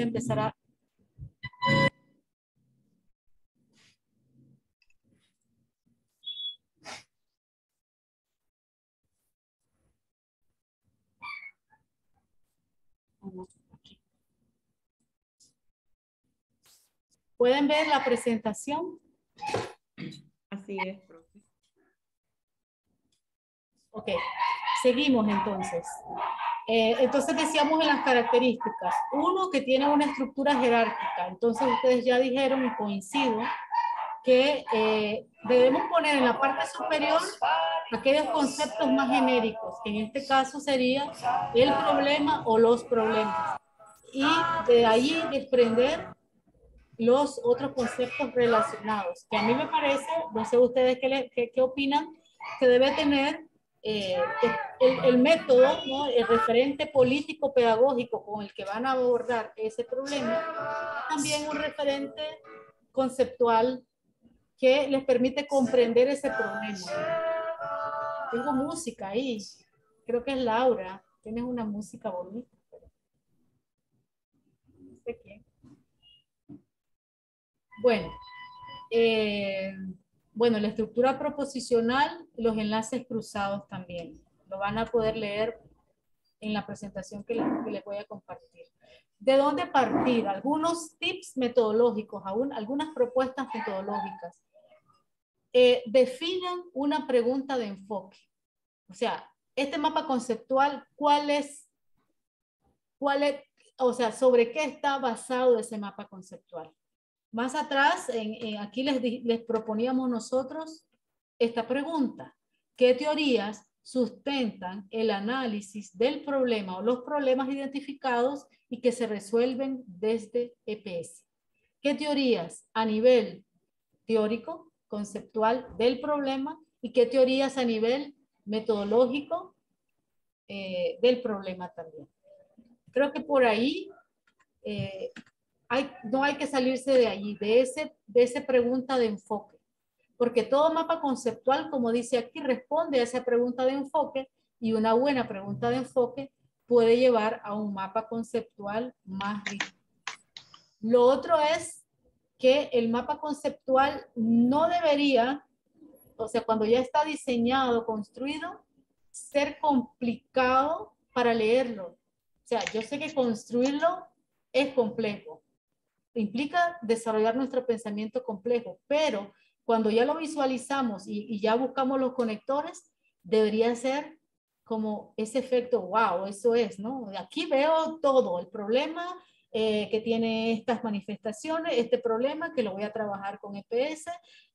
empezar a... ¿Pueden ver la presentación? Así es, profe. Ok, seguimos entonces. Entonces decíamos en las características, uno que tiene una estructura jerárquica, entonces ustedes ya dijeron y coincido que debemos poner en la parte superior aquellos conceptos más genéricos, que en este caso sería el problema o los problemas, y de ahí desprender los otros conceptos relacionados, que a mí me parece, no sé ustedes qué opinan, que debe tener el método, ¿no? El referente político pedagógico con el que van a abordar ese problema, también un referente conceptual que les permite comprender ese problema. Tengo música ahí, creo que es Laura, tienes una música bonita, pero no sé quién. Bueno, bueno, la estructura proposicional, los enlaces cruzados también. Lo van a poder leer en la presentación que les voy a compartir. ¿De dónde partir? Algunos tips metodológicos, algunas propuestas metodológicas. Definan una pregunta de enfoque. O sea, este mapa conceptual, o sea, sobre qué está basado ese mapa conceptual? Más atrás, aquí les proponíamos nosotros esta pregunta. ¿Qué teorías sustentan el análisis del problema o los problemas identificados y que se resuelven desde EPS? ¿Qué teorías a nivel teórico, conceptual del problema y qué teorías a nivel metodológico del problema también? Creo que por ahí no hay que salirse de allí, de esa pregunta de enfoque, porque todo mapa conceptual, como dice aquí, responde a esa pregunta de enfoque y una buena pregunta de enfoque puede llevar a un mapa conceptual más rico. Lo otro es que el mapa conceptual no debería, o sea, cuando ya está diseñado, construido, ser complicado para leerlo. O sea, yo sé que construirlo es complejo, implica desarrollar nuestro pensamiento complejo, pero cuando ya lo visualizamos y ya buscamos los conectores, debería ser como ese efecto, wow, eso es, ¿no? Aquí veo todo, el problema que tiene estas manifestaciones, este problema que lo voy a trabajar con EPS,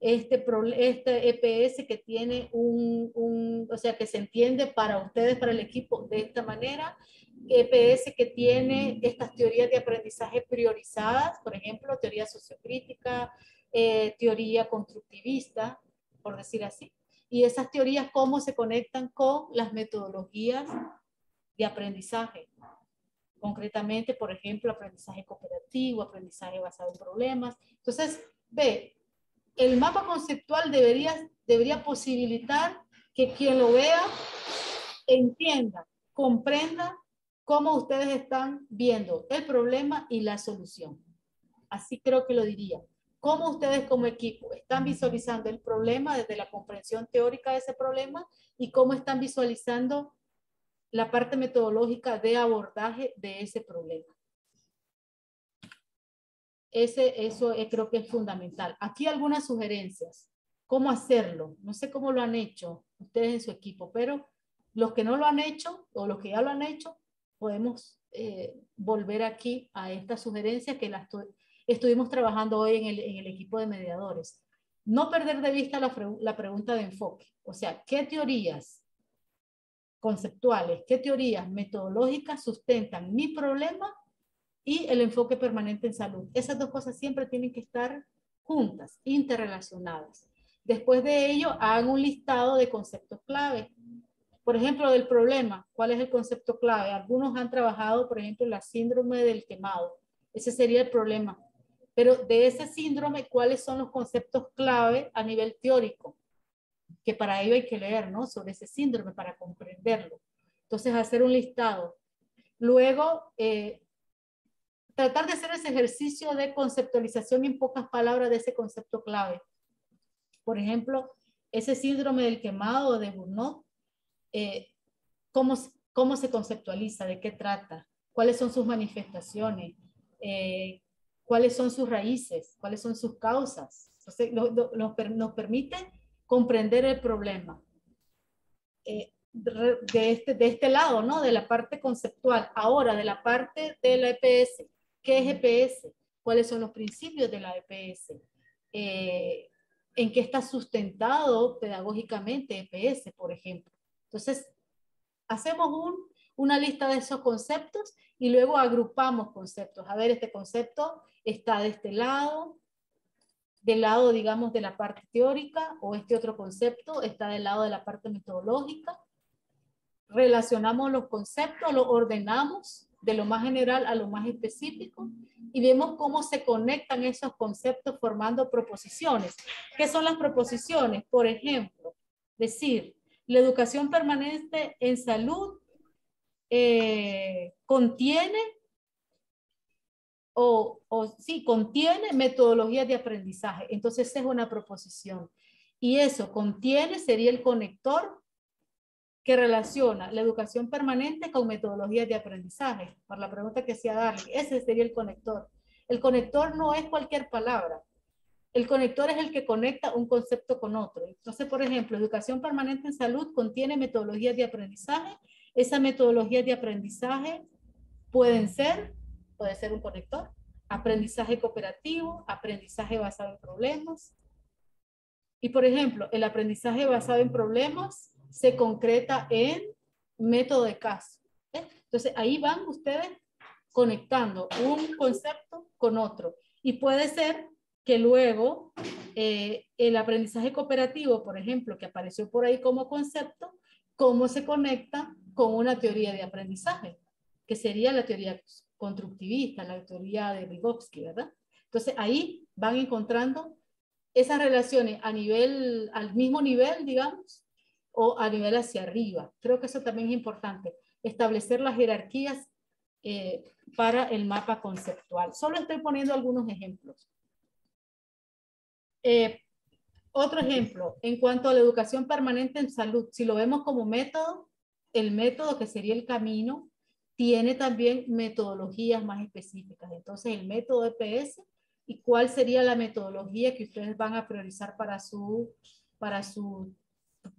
este EPS que tiene o sea, que se entiende para ustedes, para el equipo de esta manera, EPS que tiene estas teorías de aprendizaje priorizadas, por ejemplo, teoría sociocrítica, teoría constructivista, por decir así. Y esas teorías, cómo se conectan con las metodologías de aprendizaje. Concretamente, por ejemplo, aprendizaje cooperativo, aprendizaje basado en problemas. Entonces, ve, el mapa conceptual debería posibilitar que quien lo vea entienda, comprenda cómo ustedes están viendo el problema y la solución. Así creo que lo diría. Cómo ustedes como equipo están visualizando el problema desde la comprensión teórica de ese problema y cómo están visualizando la parte metodológica de abordaje de ese problema. Eso creo que es fundamental. Aquí algunas sugerencias. ¿Cómo hacerlo? No sé cómo lo han hecho ustedes en su equipo, pero los que no lo han hecho o los que ya lo han hecho, podemos volver aquí a estas sugerencias que estuvimos trabajando hoy en el equipo de mediadores. No perder de vista la pregunta de enfoque. O sea, ¿qué teorías conceptuales, qué teorías metodológicas sustentan mi problema y el enfoque permanente en salud? Esas dos cosas siempre tienen que estar juntas, interrelacionadas. Después de ello, hagan un listado de conceptos clave. Por ejemplo, del problema, ¿cuál es el concepto clave? Algunos han trabajado, por ejemplo, la síndrome del quemado. Ese sería el problema. Pero de ese síndrome, ¿cuáles son los conceptos clave a nivel teórico? Que para ello hay que leer, ¿no? Sobre ese síndrome para comprenderlo. Entonces, hacer un listado. Luego, tratar de hacer ese ejercicio de conceptualización en pocas palabras de ese concepto clave. Por ejemplo, ese síndrome del quemado de Burnout, ¿cómo se conceptualiza? ¿De qué trata? ¿Cuáles son sus manifestaciones? ¿Cuáles son sus raíces? ¿Cuáles son sus causas? Entonces, nos permite comprender el problema. De este lado, ¿no? De la parte conceptual. Ahora, de la parte de la EPS. ¿Qué es EPS? ¿Cuáles son los principios de la EPS? ¿En qué está sustentado pedagógicamente EPS, por ejemplo? Entonces, hacemos una lista de esos conceptos y luego agrupamos conceptos. A ver, este concepto está de este lado, del lado, digamos, de la parte teórica, o este otro concepto está del lado de la parte metodológica. Relacionamos los conceptos, los ordenamos de lo más general a lo más específico y vemos cómo se conectan esos conceptos formando proposiciones. ¿Qué son las proposiciones? Por ejemplo, decir, la educación permanente en salud contiene contiene metodologías de aprendizaje. Entonces esa es una proposición. Y eso contiene sería el conector que relaciona la educación permanente con metodologías de aprendizaje. Por la pregunta que hacía Darling, ese sería el conector. El conector no es cualquier palabra. El conector es el que conecta un concepto con otro. Entonces, por ejemplo, educación permanente en salud contiene metodologías de aprendizaje. Esas metodologías de aprendizaje puede ser un conector, aprendizaje cooperativo, aprendizaje basado en problemas. Y, por ejemplo, el aprendizaje basado en problemas se concreta en método de caso. Entonces, ahí van ustedes conectando un concepto con otro. Y puede ser que luego el aprendizaje cooperativo, por ejemplo, que apareció por ahí como concepto, cómo se conecta con una teoría de aprendizaje, que sería la teoría constructivista, la teoría de Vygotsky, ¿verdad? Entonces, ahí van encontrando esas relaciones al mismo nivel, digamos, o a nivel hacia arriba. Creo que eso también es importante, establecer las jerarquías para el mapa conceptual. Solo estoy poniendo algunos ejemplos. Otro ejemplo, en cuanto a la educación permanente en salud, si lo vemos como método, el método que sería el camino, tiene también metodologías más específicas. Entonces, el método EPS, ¿y cuál sería la metodología que ustedes van a priorizar para su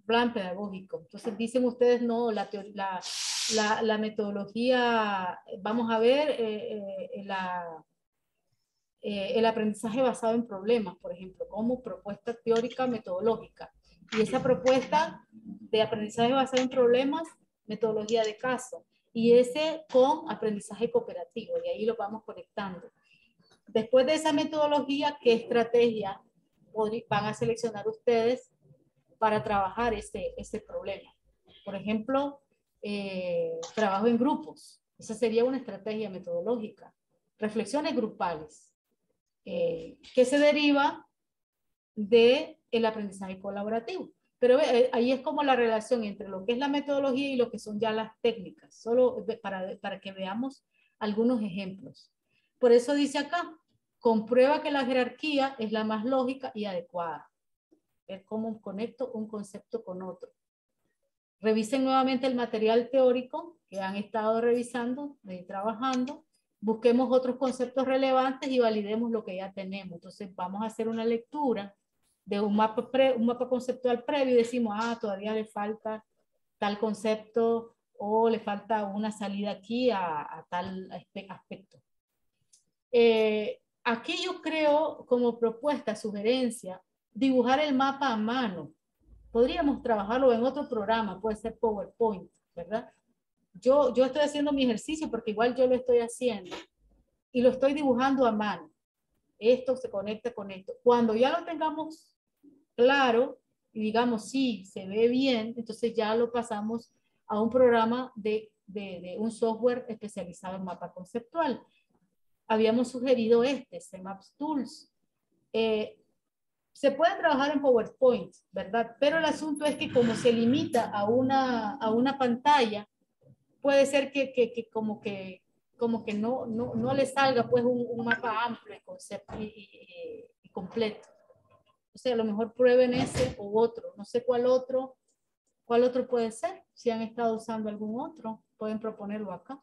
plan pedagógico? Entonces, dicen ustedes, no, la metodología, vamos a ver, el aprendizaje basado en problemas, por ejemplo, como propuesta teórica metodológica. Y esa propuesta de aprendizaje basado en problemas, metodología de caso. Y ese con aprendizaje cooperativo, y ahí lo vamos conectando. Después de esa metodología, ¿qué estrategia van a seleccionar ustedes para trabajar ese problema? Por ejemplo, trabajo en grupos. Esa sería una estrategia metodológica. Reflexiones grupales. Que se deriva del aprendizaje colaborativo. Pero ahí es como la relación entre lo que es la metodología y lo que son ya las técnicas, solo para que veamos algunos ejemplos. Por eso dice acá, comprueba que la jerarquía es la más lógica y adecuada. Ver cómo conecto un concepto con otro. Revisen nuevamente el material teórico que han estado revisando, trabajando. Busquemos otros conceptos relevantes y validemos lo que ya tenemos. Entonces vamos a hacer una lectura de un mapa conceptual previo y decimos, todavía le falta tal concepto o le falta una salida aquí a tal aspecto. Aquí yo creo como propuesta, sugerencia, dibujar el mapa a mano. Podríamos trabajarlo en otro programa, puede ser PowerPoint, ¿verdad? Yo estoy haciendo mi ejercicio porque igual yo lo estoy haciendo y lo estoy dibujando a mano. Esto se conecta con esto. Cuando ya lo tengamos claro y digamos, sí, se ve bien, entonces ya lo pasamos a un programa de un software especializado en mapa conceptual. Habíamos sugerido CMaps Tools. Se puede trabajar en PowerPoint, ¿verdad? Pero el asunto es que como se limita a una pantalla, puede ser que como que no le salga pues un mapa amplio y, y completo. O sea, a lo mejor prueben ese u otro. No sé cuál otro puede ser. Si han estado usando algún otro, pueden proponerlo acá.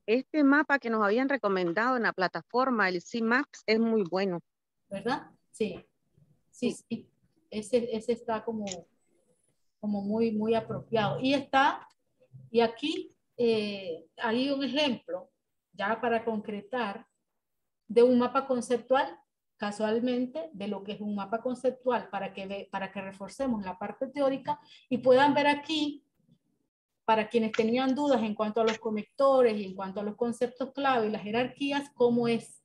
Este mapa que nos habían recomendado en la plataforma, el CMaps, es muy bueno. ¿Verdad? Sí. Sí, sí. Ese está como muy apropiado. Y aquí hay un ejemplo, ya para concretar, de un mapa conceptual, casualmente, de lo que es un mapa conceptual, para que reforcemos la parte teórica y puedan ver aquí, para quienes tenían dudas en cuanto a los conectores y en cuanto a los conceptos clave y las jerarquías, cómo es.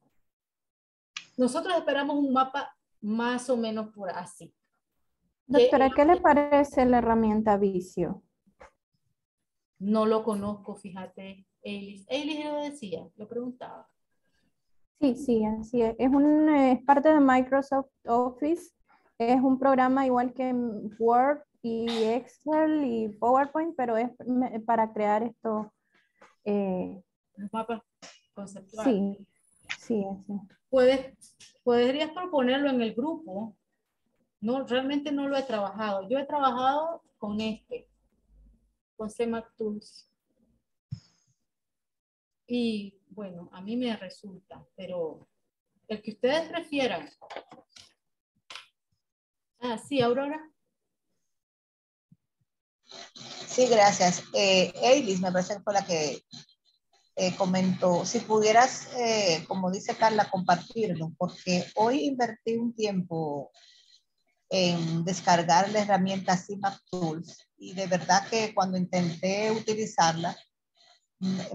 Nosotros esperamos un mapa más o menos por así. Doctora, ¿qué le parece la herramienta Visio? No lo conozco, fíjate, Eilis. Eilis lo decía, lo preguntaba. Sí, sí, así es. Es parte de Microsoft Office. Es un programa igual que Word y Excel y PowerPoint, pero es para crear esto. Un mapa conceptual. Sí, sí, sí. Podrías proponerlo en el grupo. No, realmente no lo he trabajado. Yo he trabajado con CMAP Tools. Y bueno, a mí me resulta, pero el que ustedes prefieran. Ah, sí, Aurora. Sí, gracias. Eilis, me parece que fue la que comentó, si pudieras, como dice Carla, compartirlo, porque hoy invertí un tiempo en descargar la herramienta CMAP Tools y de verdad que cuando intenté utilizarla,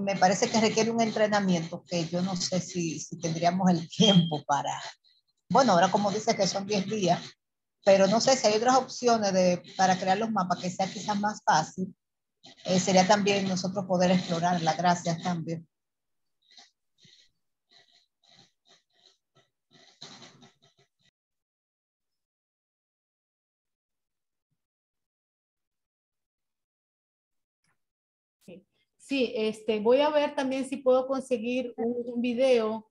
me parece que requiere un entrenamiento que yo no sé si tendríamos el tiempo para, bueno, ahora como dice que son 10 días, pero no sé si hay otras opciones para crear los mapas que sea quizás más fácil. Sería también nosotros poder explorarla. Gracias también. Sí, voy a ver también si puedo conseguir un video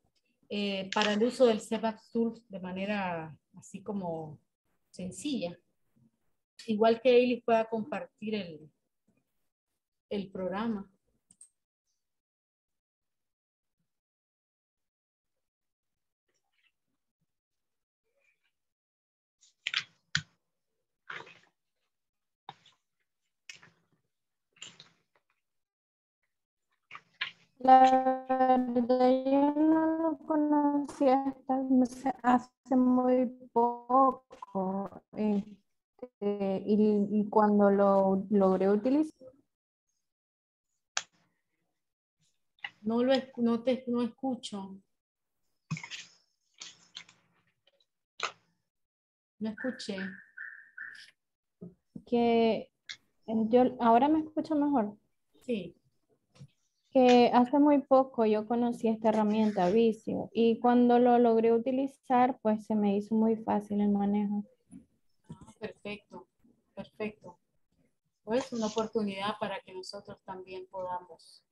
para el uso del CMAP Tools de manera así como sencilla. Igual que Eilis pueda compartir el programa. La verdad, yo no lo conocía hace muy poco. Y cuando lo logré utilizar, No escucho. No escuché. que ahora me escucho mejor. Sí. Que hace muy poco yo conocí esta herramienta Visio y cuando lo logré utilizar, pues se me hizo muy fácil el manejo. Perfecto, perfecto. Pues una oportunidad para que nosotros también podamos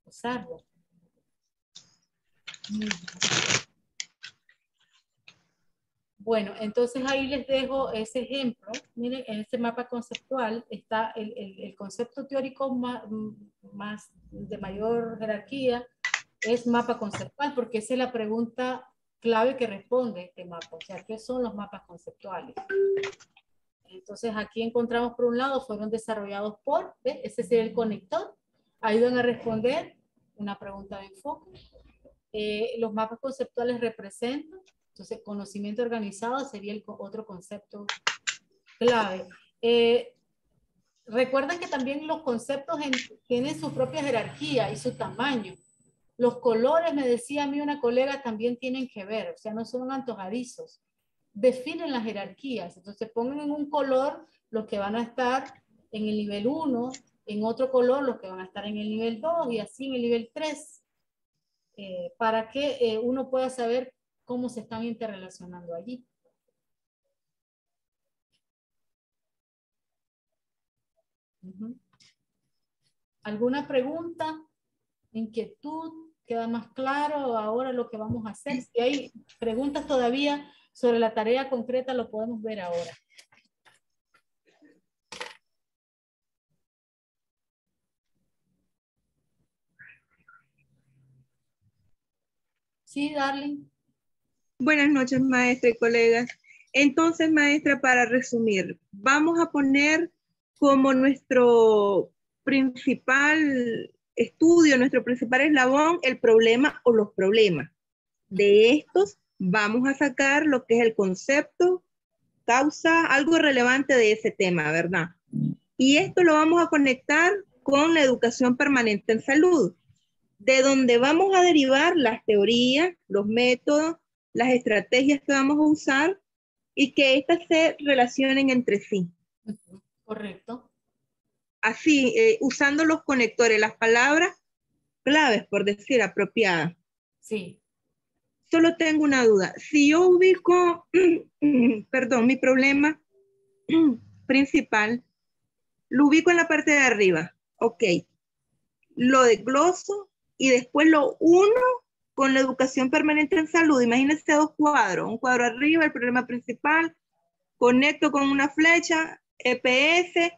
usarlo. Bueno, entonces ahí les dejo ese ejemplo. Miren, en este mapa conceptual está el concepto teórico más de mayor jerarquía, es mapa conceptual, porque esa es la pregunta clave que responde este mapa. O sea, ¿qué son los mapas conceptuales? Entonces aquí encontramos por un lado, fueron desarrollados por, ¿ves? Ese sería el conector, ayudan a responder una pregunta de enfoque. Los mapas conceptuales representan, entonces conocimiento organizado sería el otro concepto clave. Recuerden que también los conceptos tienen su propia jerarquía y su tamaño. Los colores, me decía a mí una colega, también tienen que ver, o sea, no son antojadizos. Definen las jerarquías, entonces pongan en un color los que van a estar en el nivel 1, en otro color los que van a estar en el nivel 2 y así en el nivel 3, para que uno pueda saber cómo se están interrelacionando allí. ¿Alguna pregunta, inquietud? ¿Queda más claro ahora lo que vamos a hacer? Si hay preguntas todavía sobre la tarea concreta, lo podemos ver ahora. Sí, Darling. Buenas noches, maestra y colegas. Entonces, maestra, para resumir, vamos a poner como nuestro principal estudio, nuestro principal eslabón, el problema o los problemas. De estos vamos a sacar lo que es el concepto, causa, algo relevante de ese tema, ¿verdad? Y esto lo vamos a conectar con la educación permanente en salud, de donde vamos a derivar las teorías, los métodos, las estrategias que vamos a usar y que éstas se relacionen entre sí. Correcto. Así, usando los conectores, las palabras claves, por decir, apropiadas. Sí. Solo tengo una duda. Si yo ubico, perdón, mi problema principal, lo ubico en la parte de arriba. Ok. Lo desgloso y después lo uno con la educación permanente en salud. Imagínense dos cuadros. Un cuadro arriba, el problema principal. Conecto con una flecha, EPS,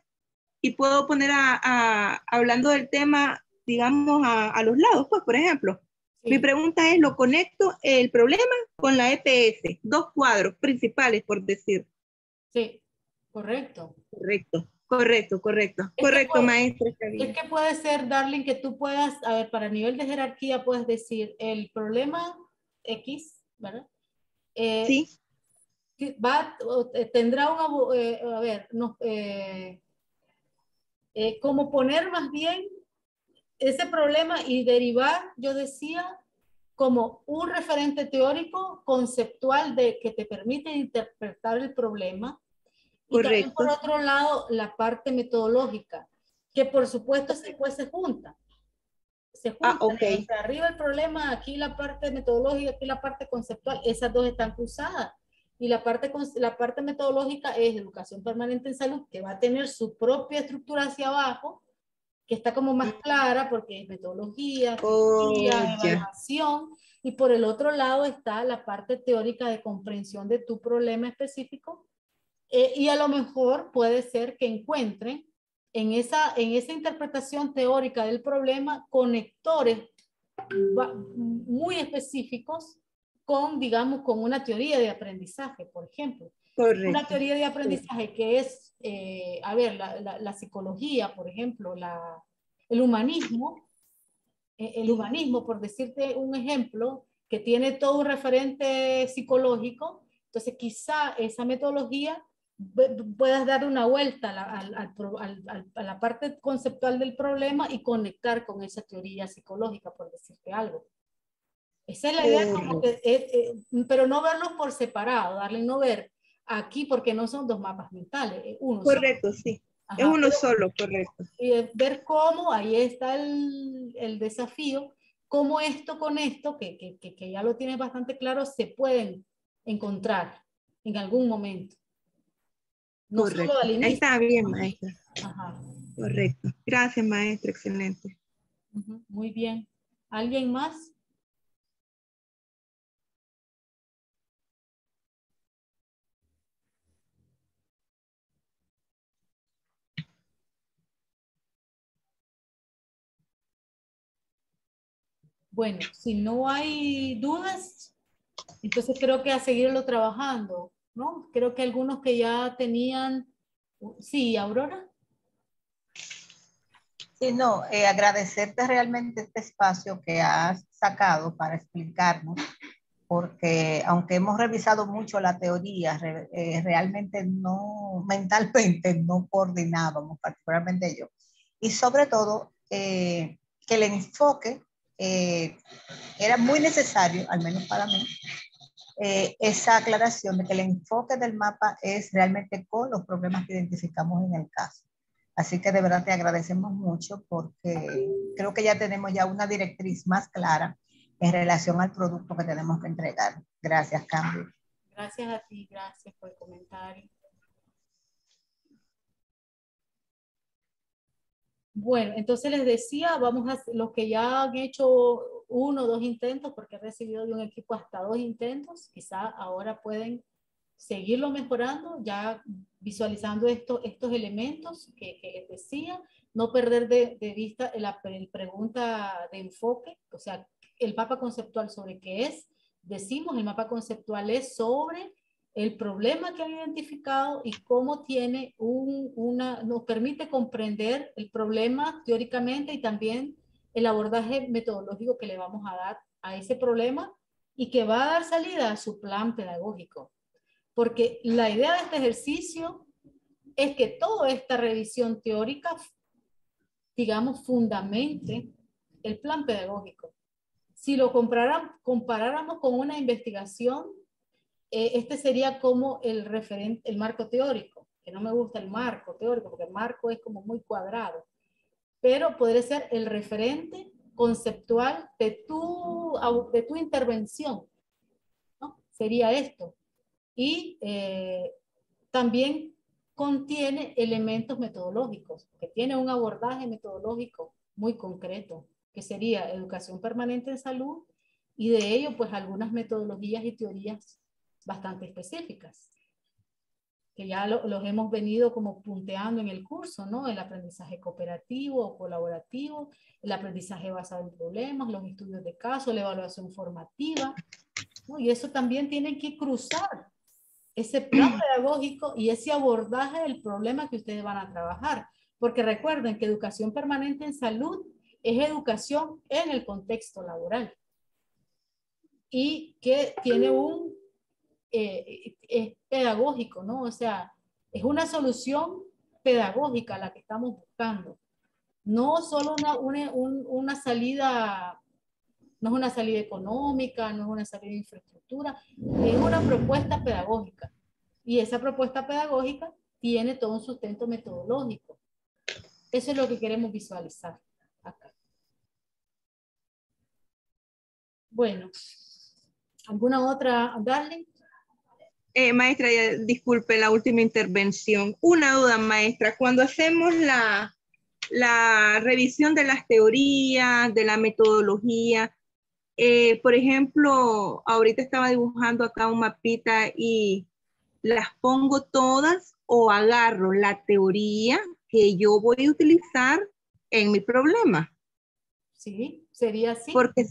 y puedo poner hablando del tema, digamos, a los lados, pues, por ejemplo. Sí. Mi pregunta es, ¿lo conecto el problema con la EPS? Dos cuadros principales, por decir. Sí, correcto. Correcto, correcto, correcto. Correcto, maestra. Es que puede ser, Darling, que tú puedas, a ver, para nivel de jerarquía puedes decir el problema X, ¿verdad? Sí. Tendrá una, a ver, no, como poner más bien ese problema y derivar, yo decía, como un referente teórico conceptual de que te permite interpretar el problema. Y también por otro lado, la parte metodológica, que por supuesto después se junta. Se junta. Okay. Arriba el problema, aquí la parte metodológica, aquí la parte conceptual, esas dos están cruzadas. Y la parte metodológica es educación permanente en salud, que va a tener su propia estructura hacia abajo, que está como más clara porque es metodología, evaluación, y por el otro lado está la parte teórica de comprensión de tu problema específico, y a lo mejor puede ser que encuentren en esa interpretación teórica del problema conectores muy específicos con, digamos, con una teoría de aprendizaje, por ejemplo. Correcto. Una teoría de aprendizaje que es, a ver, la psicología, por ejemplo, el humanismo, por decirte un ejemplo, que tiene todo un referente psicológico, entonces quizá esa metodología puedas dar una vuelta a la parte conceptual del problema y conectar con esa teoría psicológica, por decirte algo. Esa es la idea, como que, pero no verlos por separado, darle no ver aquí porque no son dos mapas mentales, uno correcto, solo. Sí. Ajá, es uno solo, correcto. Y ver cómo, ahí está el desafío, cómo esto con esto, que ya lo tienes bastante claro, se pueden encontrar en algún momento. No correcto. Solo al inicio. Ahí está bien, maestra. Ajá. Correcto. Gracias, maestra. Excelente. Muy bien. ¿Alguien más? Bueno, si no hay dudas, entonces creo que a seguirlo trabajando, ¿no? Creo que algunos que ya tenían... Sí, Aurora. Sí, no, agradecerte realmente este espacio que has sacado para explicarnos, porque aunque hemos revisado mucho la teoría, realmente no, mentalmente no coordinábamos, particularmente yo. Y sobre todo, que el enfoque era muy necesario, al menos para mí, esa aclaración de que el enfoque del mapa es realmente con los problemas que identificamos en el caso. Así que de verdad te agradecemos mucho porque creo que ya tenemos ya una directriz más clara en relación al producto que tenemos que entregar. Gracias, Candy. Gracias a ti, gracias por el comentario. Bueno, entonces les decía, vamos a los que ya han hecho 1 o 2 intentos, porque he recibido de un equipo hasta 2 intentos, quizá ahora pueden seguirlo mejorando, ya visualizando estos elementos que les decía, no perder de vista la pregunta de enfoque, o sea, el mapa conceptual sobre qué es. Decimos, el mapa conceptual es sobre el problema que han identificado y cómo tiene nos permite comprender el problema teóricamente y también el abordaje metodológico que le vamos a dar a ese problema y que va a dar salida a su plan pedagógico. Porque la idea de este ejercicio es que toda esta revisión teórica, digamos, fundamente el plan pedagógico. Si lo comparáramos con una investigación, este sería como el marco teórico, que no me gusta el marco teórico, porque el marco es como muy cuadrado, pero podría ser el referente conceptual de tu intervención, ¿no? Sería esto. Y también contiene elementos metodológicos, que tiene un abordaje metodológico muy concreto, que sería educación permanente en salud, y de ello pues algunas metodologías y teorías bastante específicas, que ya los hemos venido como punteando en el curso, ¿no? El aprendizaje cooperativo o colaborativo, el aprendizaje basado en problemas, los estudios de caso, la evaluación formativa, ¿no? Y eso también tiene que cruzar ese plan pedagógico y ese abordaje del problema que ustedes van a trabajar. Porque recuerden que educación permanente en salud es educación en el contexto laboral y que tiene es pedagógico, ¿no? O sea, es una solución pedagógica la que estamos buscando. No solo una salida, no es una salida económica, no es una salida de infraestructura, es una propuesta pedagógica. Y esa propuesta pedagógica tiene todo un sustento metodológico. Eso es lo que queremos visualizar acá. Bueno, ¿alguna otra, Darling? Maestra, disculpe la última intervención. Una duda, maestra. Cuando hacemos la revisión de las teorías, de la metodología, por ejemplo, ahorita estaba dibujando acá un mapita y las pongo todas o agarro la teoría que yo voy a utilizar en mi problema. Sí, sería así. Porque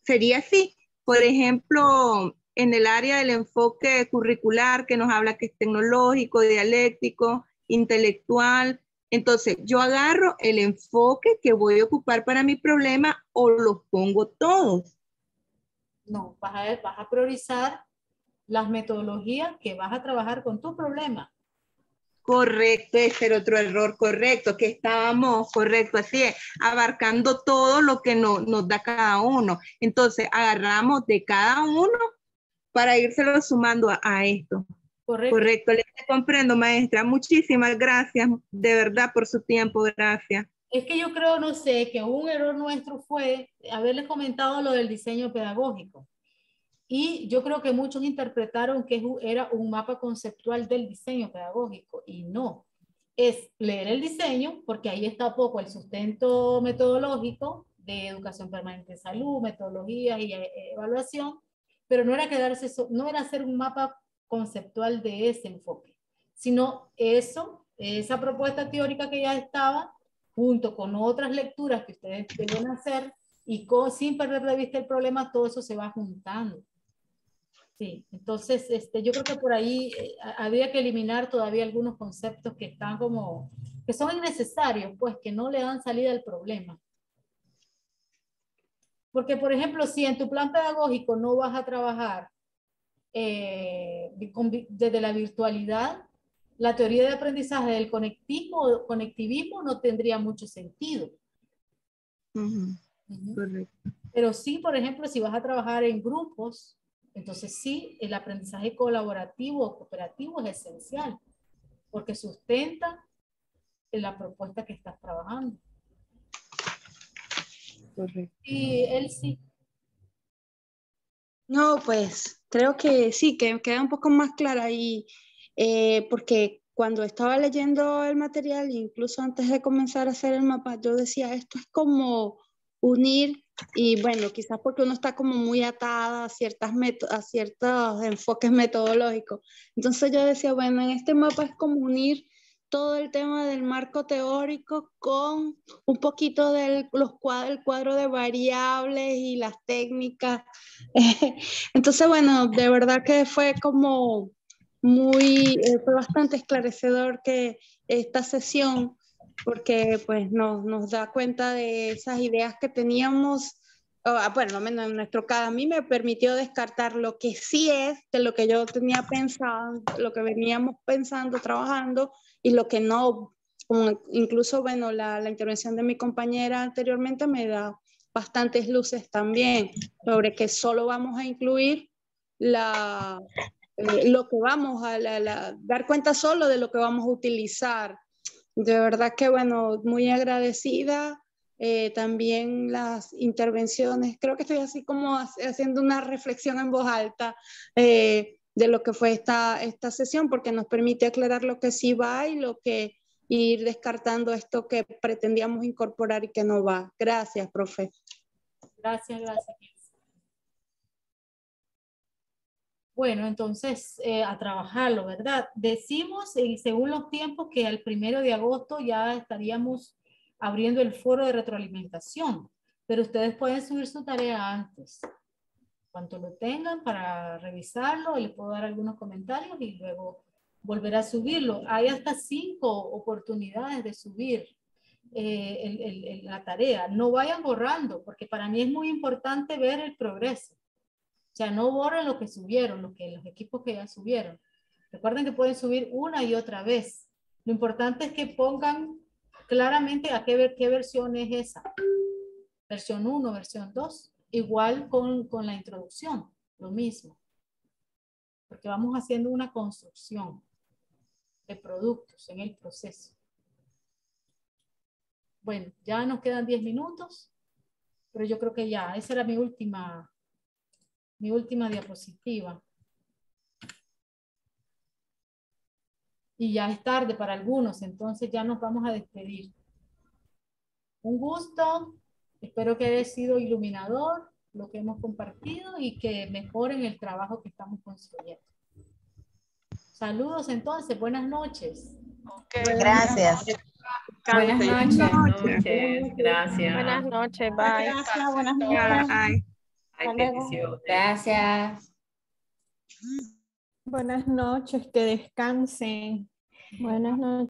sería así. Por ejemplo, en el área del enfoque curricular que nos habla que es tecnológico, dialéctico, intelectual. Entonces, yo agarro el enfoque que voy a ocupar para mi problema o los pongo todos. No, vas a priorizar las metodologías que vas a trabajar con tu problema. Correcto, ese era otro error, correcto, que estábamos, correcto, así es, abarcando todo lo que nos da cada uno. Entonces, agarramos de cada uno para írselo sumando a esto. Correcto. Correcto, le comprendo, maestra. Muchísimas gracias, de verdad, por su tiempo, gracias. Es que yo creo, no sé, que un error nuestro fue haberles comentado lo del diseño pedagógico. Y yo creo que muchos interpretaron que era un mapa conceptual del diseño pedagógico y no. Es leer el diseño, porque ahí está poco el sustento metodológico de educación permanente en salud, metodología y evaluación, pero no era no era hacer un mapa conceptual de ese enfoque, sino esa propuesta teórica que ya estaba, junto con otras lecturas que ustedes deben hacer y sin perder de vista el problema, todo eso se va juntando. Sí, entonces yo creo que por ahí habría que eliminar todavía algunos conceptos que están que son innecesarios, pues que no le dan salida al problema. Porque, por ejemplo, si en tu plan pedagógico no vas a trabajar desde la virtualidad, la teoría de aprendizaje del conectivismo no tendría mucho sentido. Correcto. Pero sí, por ejemplo, si vas a trabajar en grupos, entonces sí, el aprendizaje colaborativo o cooperativo es esencial, porque sustenta la propuesta que estás trabajando. Correcto. Y él sí. No, pues creo que sí, que queda un poco más clara ahí, porque cuando estaba leyendo el material, incluso antes de comenzar a hacer el mapa, yo decía, esto es como unir, y bueno, quizás porque uno está como muy atada a ciertos enfoques metodológicos. Entonces yo decía, bueno, en este mapa es como unir todo el tema del marco teórico con un poquito del cuadro de variables y las técnicas. Entonces, bueno, de verdad que fue como fue bastante esclarecedor que esta sesión, porque pues nos da cuenta de esas ideas que teníamos. Bueno, al menos en nuestro caso, a mí me permitió descartar lo que sí es de lo que yo tenía pensado, lo que veníamos pensando, trabajando, y lo que no. Incluso, bueno, la intervención de mi compañera anteriormente me da bastantes luces también sobre que solo vamos a incluir lo que vamos a dar cuenta solo de lo que vamos a utilizar. De verdad que, bueno, muy agradecida. También las intervenciones, creo que estoy así como haciendo una reflexión en voz alta de lo que fue esta sesión, porque nos permite aclarar lo que sí va y ir descartando esto que pretendíamos incorporar y que no va. Gracias, profe. Gracias, gracias. Bueno, entonces a trabajarlo, ¿verdad? Decimos, según los tiempos, que al 1 de agosto ya estaríamos abriendo el foro de retroalimentación, pero ustedes pueden subir su tarea antes. Cuanto lo tengan para revisarlo, les puedo dar algunos comentarios y luego volver a subirlo. Hay hasta 5 oportunidades de subir la tarea. No vayan borrando, porque para mí es muy importante ver el progreso. O sea, no borren lo que subieron, los equipos que ya subieron. Recuerden que pueden subir una y otra vez. Lo importante es que pongan claramente a qué versión es esa. Versión 1, versión 2. Igual con la introducción, lo mismo. Porque vamos haciendo una construcción de productos en el proceso. Bueno, ya nos quedan 10 minutos, pero yo creo que ya, esa era mi última diapositiva. Y ya es tarde para algunos, entonces ya nos vamos a despedir. Un gusto, espero que haya sido iluminador lo que hemos compartido y que mejoren el trabajo que estamos construyendo. Saludos entonces, buenas noches. Okay. Gracias. Buenas noches. Gracias. Buenas noches, bye. Gracias, buenas noches. Ay. Ay, bendiciones. Gracias. Buenas noches, que descansen. Buenas noches.